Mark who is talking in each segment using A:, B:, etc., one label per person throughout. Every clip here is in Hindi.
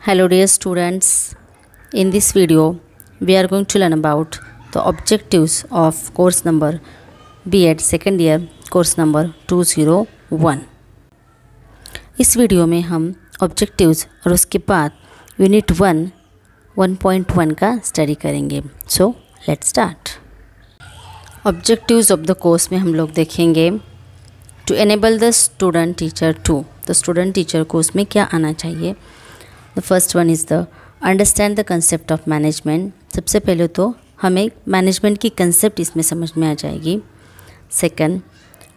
A: Hello dear students, in this video we are going to learn about the objectives of course number B.Ed second year course number 201। इस वीडियो में हम ऑब्जेक्टिव्स और उसके बाद यूनिट 1.1 का स्टडी करेंगे। So let's start. Objectives of the course में हम लोग देखेंगे to enable the student teacher to, तो स्टूडेंट टीचर को उसमें क्या आना चाहिए। The first one is the understand the concept of management. सबसे पहले तो हमें मैनेजमेंट की कंसेप्ट इसमें समझ में आ जाएगी। Second,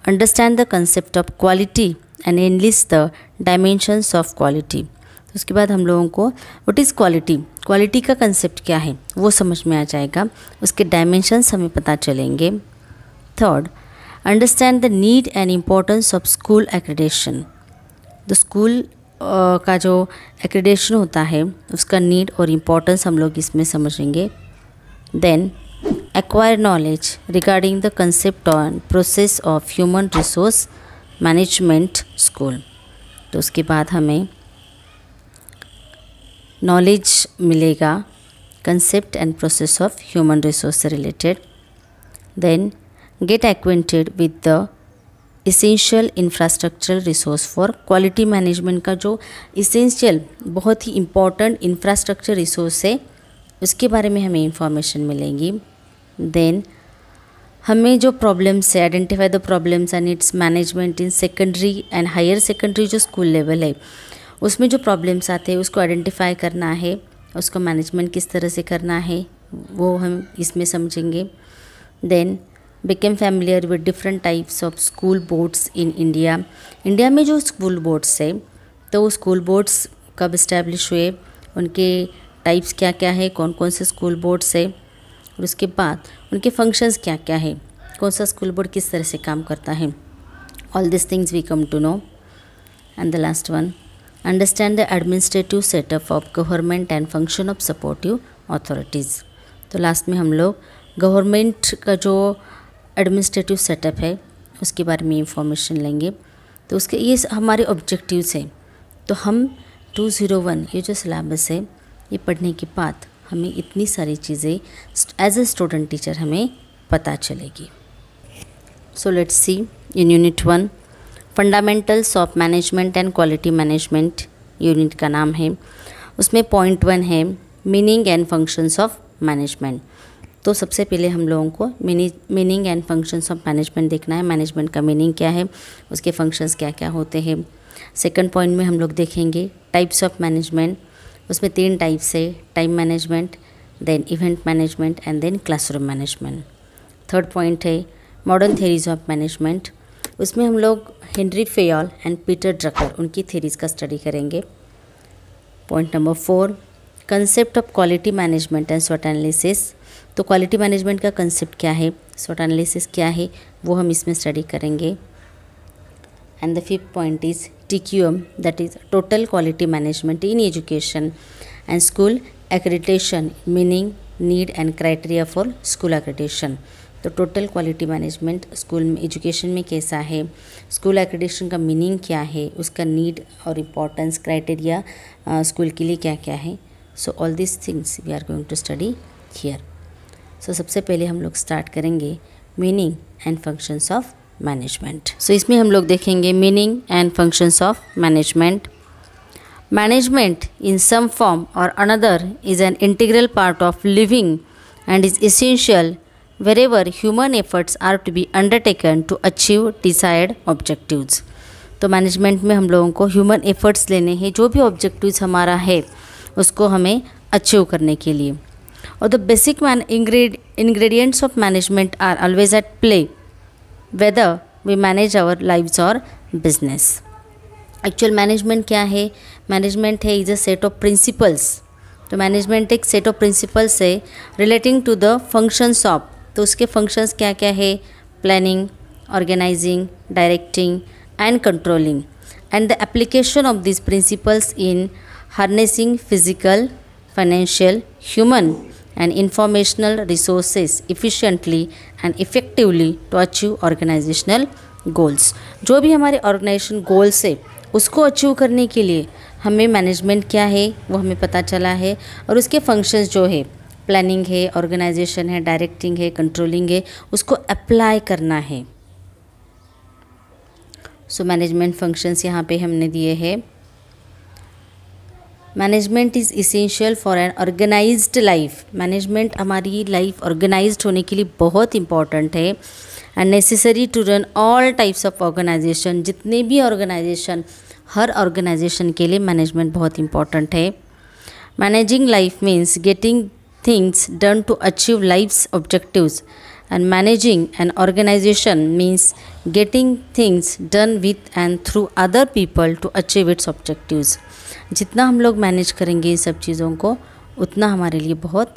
A: understand the concept of quality and analyst the dimensions of quality. तो उसके बाद हम लोगों को व्हाट इज़ क्वालिटी, क्वालिटी का कंसेप्ट क्या है वो समझ में आ जाएगा, उसके डायमेंशंस हमें पता चलेंगे। Third, understand the need and importance of school accreditation. The school का जो एक्रेडिटेशन होता है उसका नीड और इम्पोर्टेंस हम लोग इसमें समझेंगे। Then acquire knowledge regarding the concept on process of human resource management school. तो उसके बाद हमें नॉलेज मिलेगा concept and process of human resource से related. Then get acquainted with the essential infrastructural resource for quality management का जो इसेंशियल बहुत ही इम्पॉर्टेंट इंफ्रास्ट्रक्चर रिसोर्स है उसके बारे में हमें इंफॉर्मेशन मिलेंगी। देन हमें जो प्रॉब्लम्स है, identify the problems and its management in secondary and higher secondary जो स्कूल लेवल है उसमें जो प्रॉब्लम्स आते हैं उसको आइडेंटिफाई करना है, उसको मैनेजमेंट किस तरह से करना है वो हम इसमें समझेंगे। Then become familiar with different types of school boards in India. India में जो स्कूल बोर्ड्स है तो स्कूल बोर्ड्स कब इस्टेब्लिश हुए, उनके टाइप्स क्या क्या है, कौन कौन से स्कूल बोर्ड्स है, और उसके बाद उनके फंक्शंस क्या क्या है, कौन सा स्कूल बोर्ड किस तरह से काम करता है। All this things we come to know. And the last one, understand the administrative setup of government and function of supportive authorities. तो लास्ट में हम लोग गवर्नमेंट का जो एडमिनिस्ट्रेटिव सेटअप है उसके बारे में इंफॉर्मेशन लेंगे। तो उसके ये हमारे ऑब्जेक्टिव्स हैं। तो हम 201 ये जो सिलेबस है ये पढ़ने के बाद हमें इतनी सारी चीज़ें एज ए स्टूडेंट टीचर हमें पता चलेगी। So let's see in unit 1 fundamentals of management and quality management unit का नाम है। उसमें पॉइंट 1 है meaning and functions of management. तो सबसे पहले हम लोगों को meaning and functions of management देखना है। मैनेजमेंट का मीनिंग क्या है, उसके फंक्शंस क्या क्या होते हैं। सेकंड पॉइंट में हम लोग देखेंगे टाइप्स ऑफ मैनेजमेंट। उसमें 3 टाइप्स है, time management, then event management and then classroom management. Third point है मॉडर्न थेरीज ऑफ मैनेजमेंट। उसमें हम लोग Henri Fayol and Peter Drucker उनकी थेरीज का स्टडी करेंगे। Point number 4 concept of quality management and स्वॉट एनालिसिस। तो क्वालिटी मैनेजमेंट का कंसेप्ट क्या है, स्वॉट एनालिसिस क्या है वो हम इसमें स्टडी करेंगे। And the 5th point is TQM, that is total quality management in education and school accreditation, meaning, need and criteria for school accreditation. तो टोटल क्वालिटी मैनेजमेंट स्कूल में एजुकेशन में कैसा है, स्कूल एक्रेडिटेशन का मीनिंग क्या है, उसका नीड और इम्पोर्टेंस, क्राइटेरिया स्कूल के लिए क्या क्या है। So all this things we are going to study here. So सबसे पहले हम लोग स्टार्ट करेंगे meaning and functions of management. So इसमें हम लोग देखेंगे meaning and functions of management. Management in some form or another is an integral part of living and is essential wherever human efforts are to be undertaken to achieve desired objectives। तो मैनेजमेंट में हम लोगों को ह्यूमन एफर्ट्स लेने हैं, जो भी ऑब्जेक्टिव्स हमारा है उसको हमें अचीव करने के लिए। और the basic ingredients of management are always at play whether we manage our lives or business. Actual management क्या है, मैनेजमेंट है is a set of principles. तो मैनेजमेंट एक सेट ऑफ प्रिंसिपल्स है relating to the functions of. तो उसके फंक्शंस क्या क्या है, planning, organizing, directing and controlling, and the application of this principles in harnessing physical, financial, human and informational resources efficiently and effectively to achieve organisational goals. जो भी हमारे ऑर्गेनाइजेशन गोल्स है उसको अचीव करने के लिए हमें मैनेजमेंट क्या है वो हमें पता चला है, और उसके फंक्शंस जो है प्लानिंग है, ऑर्गेनाइजेशन है, डायरेक्टिंग है, कंट्रोलिंग है, उसको अप्लाई करना है। सो मैनेजमेंट फंक्शंस यहाँ पे हमने दिए हैं। Management is essential for an organised life. Management हमारी लाइफ ऑर्गेनाइज्ड होने के लिए बहुत इंपॉर्टेंट है and necessary to run all types of organisation. जितने भी ऑर्गेनाइजेशन, हर ऑर्गेनाइजेशन के लिए मैनेजमेंट बहुत इंपॉर्टेंट है। Managing life means getting things done to achieve life's objectives, and managing an organisation means getting things done with and through other people to achieve its objectives. जितना हम लोग मैनेज करेंगे इन सब चीज़ों को, उतना हमारे लिए बहुत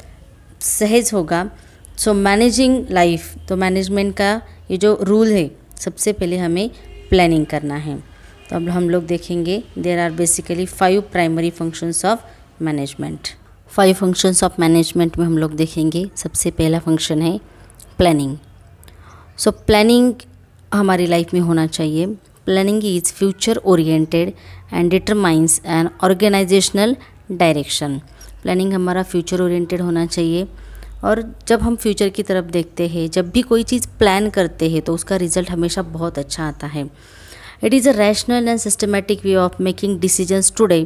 A: सहज होगा। सो मैनेजिंग लाइफ, तो मैनेजमेंट का ये जो रूल है, सबसे पहले हमें प्लानिंग करना है। तो अब हम लोग देखेंगे there are basically 5 primary functions of management. 5 functions of management में हम लोग देखेंगे, सबसे पहला फंक्शन है प्लानिंग। सो प्लानिंग हमारी लाइफ में होना चाहिए। Planning is future oriented and determines an organisational direction. Planning हमारा फ्यूचर ओरिएंटेड होना चाहिए, और जब हम फ्यूचर की तरफ देखते हैं, जब भी कोई चीज़ प्लान करते हैं तो उसका रिजल्ट हमेशा बहुत अच्छा आता है। It is a rational and systematic way of making decisions today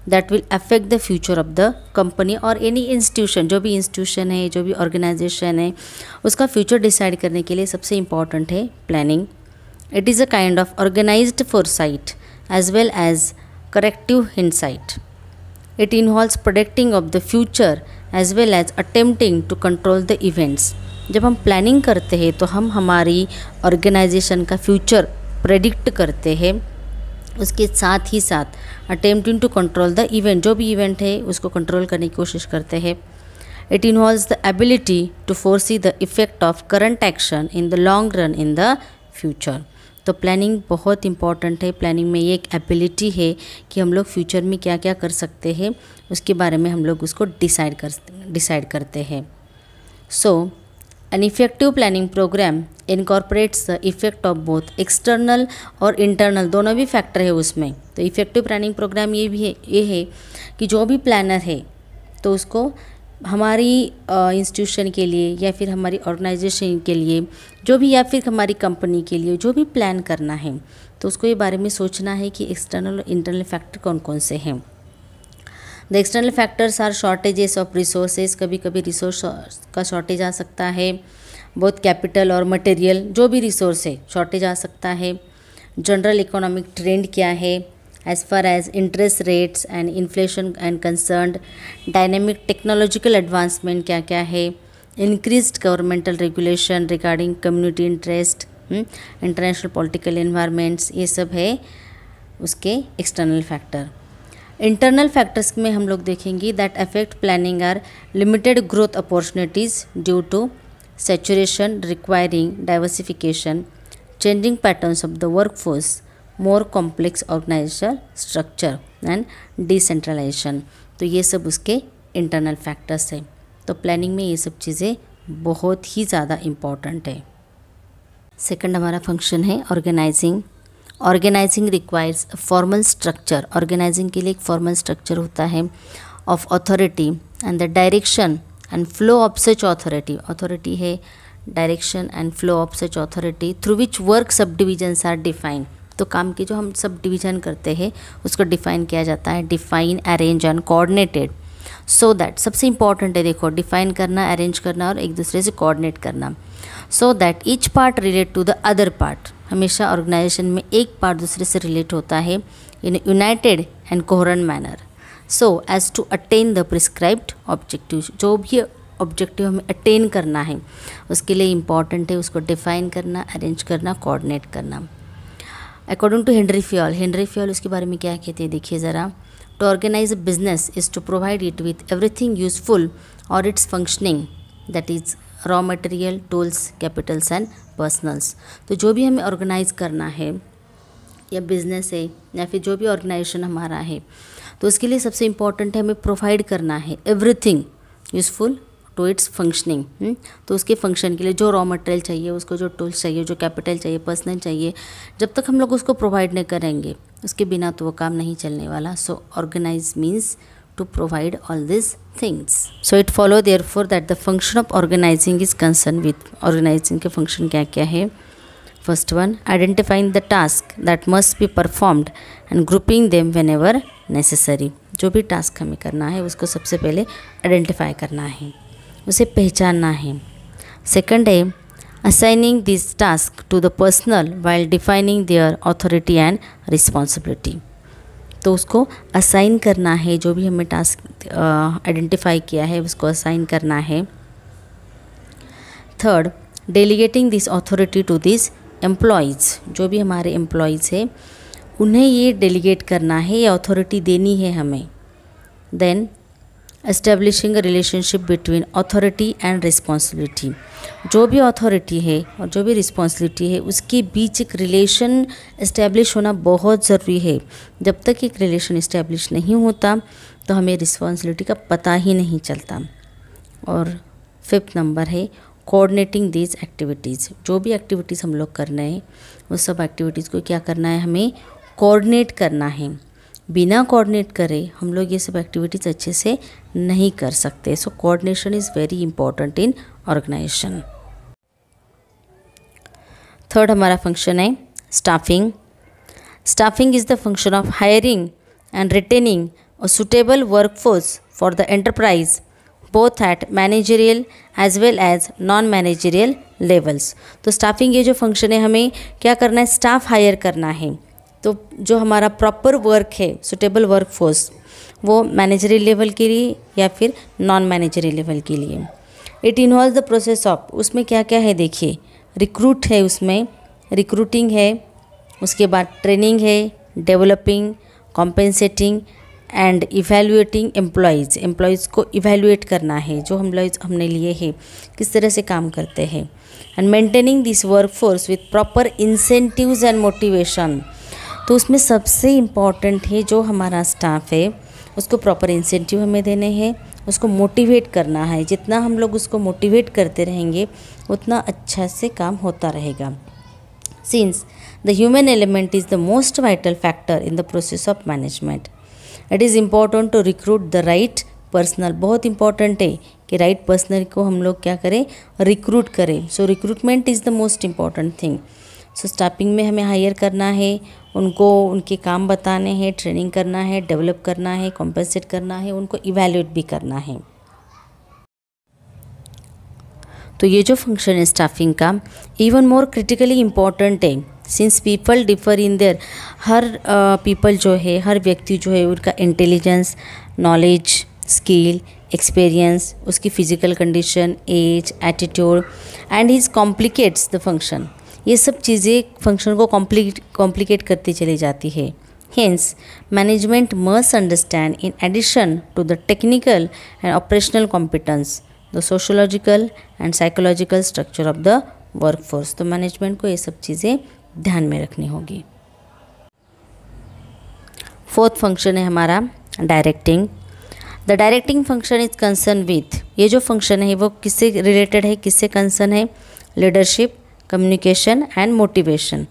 A: that will affect the future of the company और एनी इंस्टीट्यूशन। जो भी इंस्टीट्यूशन है, जो भी ऑर्गेनाइजेशन है, उसका फ्यूचर डिसाइड करने के लिए सबसे इम्पॉर्टेंट है planning. It is a kind of organized foresight as well as corrective hindsight. It involves predicting of the future as well as attempting to control the events. जब हम प्लानिंग करते हैं तो हम हमारी ऑर्गेनाइजेशन का फ्यूचर प्रेडिक्ट करते हैं, उसके साथ ही साथ attempting to control the event, जो भी इवेंट है उसको कंट्रोल करने की कोशिश करते हैं। It involves the ability to foresee the effect of current action in the long run in the future. तो प्लानिंग बहुत इंपॉर्टेंट है। प्लानिंग में ये एक एबिलिटी है कि हम लोग फ्यूचर में क्या क्या कर सकते हैं, उसके बारे में हम लोग उसको डिसाइड करते हैं। So an effective planning program incorporates the effect of both external और इंटरनल, दोनों भी फैक्टर है उसमें। तो इफेक्टिव प्लानिंग प्रोग्राम ये है कि जो भी प्लानर है तो उसको हमारी इंस्टीट्यूशन के लिए या फिर हमारी ऑर्गेनाइजेशन के लिए जो भी, या फिर हमारी कंपनी के लिए जो भी प्लान करना है, तो उसको ये बारे में सोचना है कि एक्सटर्नल और इंटरनल फैक्टर कौन कौन से हैं। The external factors are shortages of resources. कभी कभी रिसोर्स का शॉर्टेज आ सकता है, बहुत कैपिटल और मटेरियल, जो भी रिसोर्स है शॉर्टेज आ सकता है। जनरल इकोनॉमिक ट्रेंड क्या है, as far as interest rates and inflation and concerned, dynamic technological advancement क्या क्या है, increased governmental regulation regarding community interest, international political environments, ये सब है उसके external factor। internal factors में हम लोग देखेंगे that affect planning are limited growth opportunities due to saturation requiring diversification, changing patterns of the workforce, more complex organisational structure and decentralisation. तो ये सब उसके इंटरनल फैक्टर्स हैं। तो प्लानिंग में ये सब चीज़ें बहुत ही ज़्यादा इम्पॉर्टेंट है। सेकंड हमारा फंक्शन है organizing. Organizing requires formal structure. Organizing के लिए एक फॉर्मल स्ट्रक्चर होता है of authority and the direction and flow of such authority. Authority है, direction and flow of such authority through which work subdivisions are defined. तो काम के जो हम सब डिवीजन करते हैं उसको डिफ़ाइन किया जाता है। Define, arrange and coordinated so that, सबसे इंपॉर्टेंट है देखो, डिफ़ाइन करना, अरेंज करना और एक दूसरे से कोऑर्डिनेट करना। So that each part relate to the other part. हमेशा ऑर्गेनाइजेशन में एक पार्ट दूसरे से रिलेट होता है in united and coherent manner, so as to attain the prescribed objective. जो भी ऑब्जेक्टिव हमें अटेन करना है उसके लिए इम्पॉर्टेंट है उसको डिफ़ाइन करना, अरेंज करना, कोऑर्डिनेट करना। अकॉर्डिंग टू हेनरी फ्योल उसके बारे में क्या कहते हैं देखिए ज़रा। To organize a business is to provide it with everything useful or its functioning, that is raw material, tools, capitals and personnels. तो जो भी हमें ऑर्गेनाइज करना है या बिजनेस है या फिर जो भी ऑर्गेनाइजेशन हमारा है, तो उसके लिए सबसे इम्पॉर्टेंट है हमें प्रोवाइड करना है everything useful to its functioning. तो उसके फंक्शन के लिए जो रॉ मटेरियल चाहिए, उसको जो टूल्स चाहिए, जो कैपिटल चाहिए, पर्सनल चाहिए, जब तक हम लोग उसको प्रोवाइड नहीं करेंगे उसके बिना तो वो काम नहीं चलने वाला। So organize means to provide all these things. So it follow therefore that the function of organizing is concerned with organizing के function क्या क्या है। First one, identifying the task that must be performed and grouping them whenever necessary. जो भी task हमें करना है उसको सबसे पहले identify करना है, उसे पहचानना है। Second है assigning this task to the personnel while defining their authority and responsibility. तो उसको असाइन करना है, जो भी हमें टास्क आइडेंटिफाई किया है उसको असाइन करना है। Third, delegating this authority to this employees, जो भी हमारे एम्प्लॉयज़ है उन्हें ये डेलीगेट करना है, ये अथॉरिटी देनी है हमें। Then establishing a relationship between authority and responsibility, जो भी अथॉरिटी है और जो भी रिस्पॉन्सिबिलिटी है उसके बीच एक रिलेशन इस्टेब्लिश होना बहुत ज़रूरी है। जब तक एक रिलेशन इस्टेब्लिश नहीं होता तो हमें रिस्पॉन्सिबिलिटी का पता ही नहीं चलता। और फिफ्थ नंबर है कोऑर्डिनेटिंग दीज एक्टिविटीज़, जो भी एक्टिविटीज़ हम लोग कर रहे हैं उस सब एक्टिविटीज़ को क्या करना है, हमें कोऑर्डिनेट करना है। बिना कोऑर्डिनेट करे हम लोग ये सब एक्टिविटीज़ अच्छे से नहीं कर सकते। So coordination is very important in organisation. Third हमारा फंक्शन है staffing. Staffing is the function of hiring and retaining a suitable workforce for the enterprise both at managerial as well as non managerial levels. तो स्टाफिंग ये जो फंक्शन है, हमें क्या करना है, स्टाफ हायर करना है। तो जो हमारा प्रॉपर वर्क है, सुटेबल वर्क फोर्स, वो मैनेजरियल लेवल के लिए या फिर नॉन मैनेजरियल लेवल के लिए। It involve the process of, उसमें क्या क्या है देखिए, रिक्रूट है, उसमें रिक्रूटिंग है, उसके बाद ट्रेनिंग है, developing, compensating and evaluating employees, employees को इवेल्युएट करना है, जो एम्प्लॉयज़ हमने लिए हैं किस तरह से काम करते हैं। And maintaining this work force with proper incentives and motivation. तो उसमें सबसे इम्पॉर्टेंट है जो हमारा स्टाफ है उसको प्रॉपर इंसेंटिव हमें देने हैं, उसको मोटिवेट करना है। जितना हम लोग उसको मोटिवेट करते रहेंगे उतना अच्छा से काम होता रहेगा। Since the human element is the most vital factor in the process of management, it is important to recruit the right personal. बहुत इंपॉर्टेंट है कि राइट पर्सनल को हम लोग क्या करें, रिक्रूट करें। So recruitment is the most important thing. So staffing में हमें हायर करना है, उनको उनके काम बताने हैं, ट्रेनिंग करना है, डेवलप करना है, कॉम्पेंसेट करना है, उनको इवैल्यूएट भी करना है। तो ये जो फंक्शन है स्टाफिंग का इवन मोर क्रिटिकली इम्पॉर्टेंट है, since people differ in their, हर पीपल जो है, हर व्यक्ति जो है उनका इंटेलिजेंस, नॉलेज, स्किल, एक्सपीरियंस, उसकी physical condition, age, attitude and his complicates the function. ये सब चीज़ें फंक्शन को कॉम्प्लिकेट करती चली जाती है। Hence management must understand in addition to the technical and operational competence the sociological and psychological structure of the workforce. तो मैनेजमेंट को ये सब चीज़ें ध्यान में रखनी होगी। फोर्थ फंक्शन है हमारा directing. The directing function is concern with, ये जो फंक्शन है वो किससे रिलेटेड है, किससे कंसर्न है, लीडरशिप, कम्युनिकेशन एंड मोटिवेशन,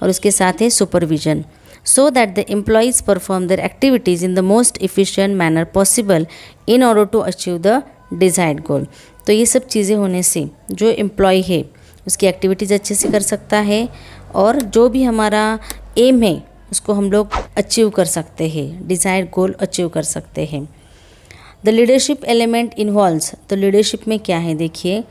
A: और उसके साथ है supervision, so that the employees perform their activities in the most efficient manner possible in order to achieve the desired goal. तो ये सब चीज़ें होने से जो एम्प्लॉय है उसकी एक्टिविटीज़ अच्छे से कर सकता है और जो भी हमारा एम है उसको हम लोग अचीव कर सकते हैं, डिज़ायर्ड गोल अचीव कर सकते हैं। द लीडरशिप एलिमेंट इन्वॉल्व्स, तो लीडरशिप में क्या है देखिए,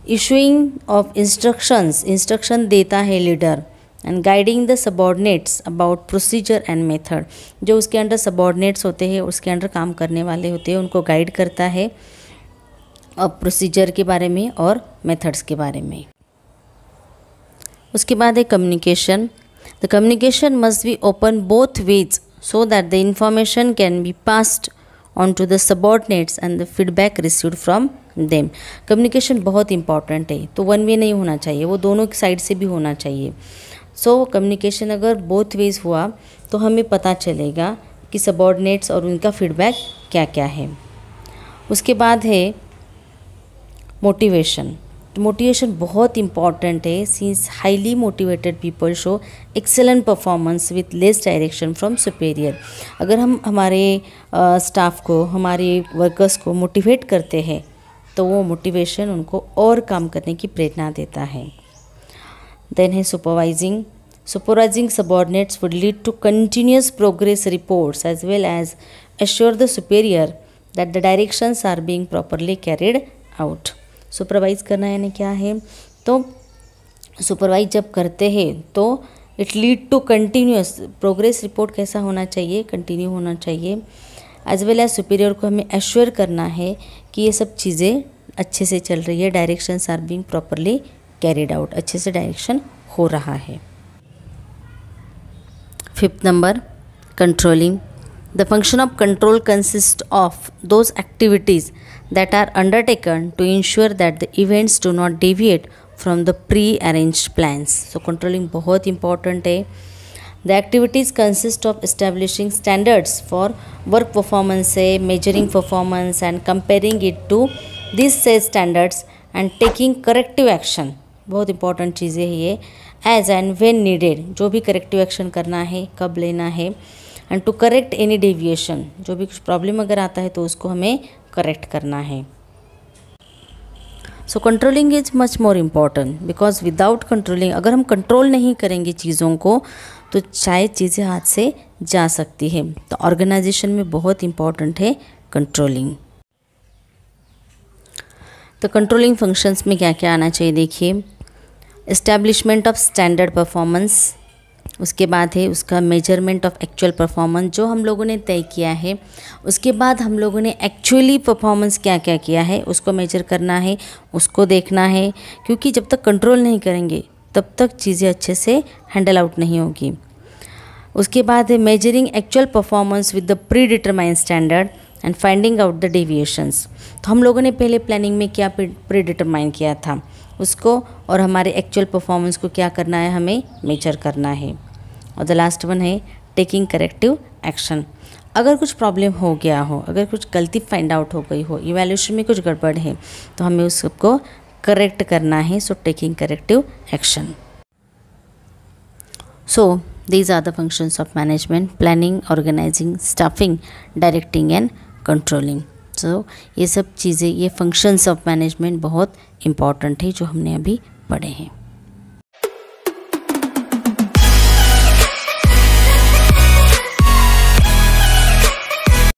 A: इशूइंग ऑफ इंस्ट्रक्शंस, इंस्ट्रक्शन देता है leader, and guiding the subordinates about procedure and method, जो उसके अंडर सबॉर्डिनेट्स होते हैं, उसके अंडर काम करने वाले होते हैं, उनको गाइड करता है और प्रोसीजर के बारे में और मेथड्स के बारे में। उसके बाद है communication. The communication must be open both ways so that the information can be passed on to the subordinates and the feedback received from them. Communication बहुत इंपॉर्टेंट है, तो वन वे नहीं होना चाहिए, वो दोनों साइड से भी होना चाहिए। सो कम्युनिकेशन अगर बोथ वेज हुआ तो हमें पता चलेगा कि सबॉर्डिनेट्स और उनका फीडबैक क्या क्या है। उसके बाद है मोटिवेशन। मोटिवेशन बहुत इंपॉर्टेंट है, since highly motivated people show excellent performance with less direction from superior. अगर हम हमारे स्टाफ को, हमारे वर्कर्स को मोटिवेट करते हैं तो वो मोटिवेशन उनको और काम करने की प्रेरणा देता है। देन है supervising. Supervising subordinates would lead to continuous progress reports as well as assure the superior that the directions are being properly carried out. Supervise करना यानी क्या है, तो सुपरवाइज जब करते हैं तो it lead to continuous progress report कैसा होना चाहिए, कंटिन्यू होना चाहिए। एज वेल एज सुपीरियर को हमें एश्योर करना है कि ये सब चीज़ें अच्छे से चल रही है, directions are being properly carried out, अच्छे से डायरेक्शन हो रहा है। Fifth number, controlling. The function of control consists of those activities that are undertaken to ensure that the events do not deviate from the pre-arranged plans. So controlling बहुत important है। The activities consist of establishing standards for work performance, measuring performance and comparing it to these said standards and taking corrective action. बहुत important चीज़ें है ये। एज एंड व्हेन नीडेड, जो भी करेक्टिव एक्शन करना है, कब लेना है। And to correct any deviation, जो भी कुछ प्रॉब्लम अगर आता है तो उसको हमें करेक्ट करना है। So controlling is much more important because without controlling, अगर हम कंट्रोल नहीं करेंगे चीज़ों को तो शायद चीज़ें हाथ से जा सकती है। तो ऑर्गेनाइजेशन में बहुत इम्पॉर्टेंट है कंट्रोलिंग। तो कंट्रोलिंग फंक्शंस में क्या क्या आना चाहिए, देखिए। इस्टेब्लिशमेंट ऑफ स्टैंडर्ड परफॉर्मेंस, उसके बाद है उसका मेजरमेंट ऑफ एक्चुअल परफॉर्मेंस जो हम लोगों ने तय किया है, उसके बाद हम लोगों ने एक्चुअली परफॉर्मेंस क्या क्या किया है उसको मेजर करना है, उसको देखना है, क्योंकि जब तक कंट्रोल नहीं करेंगे तब तक चीज़ें अच्छे से हैंडल आउट नहीं होगी। उसके बाद है measuring actual performance with the pre determined standard and finding out the deviations. तो हम लोगों ने पहले प्लानिंग में क्या प्री डिटरमाइन किया था उसको, और हमारे एक्चुअल परफॉर्मेंस को क्या करना है, हमें मेजर करना है। और द लास्ट वन है टेकिंग करेक्टिव एक्शन। अगर कुछ प्रॉब्लम हो गया हो, अगर कुछ गलती फाइंड आउट हो गई हो, इवैल्यूएशन में कुछ गड़बड़ है तो हमें उस सबको करेक्ट करना है। So taking corrective action. So these are the functions of management: planning, organizing, staffing, directing and controlling. So ये सब चीज़ें, ये functions of management बहुत important है जो हमने अभी पढ़े हैं।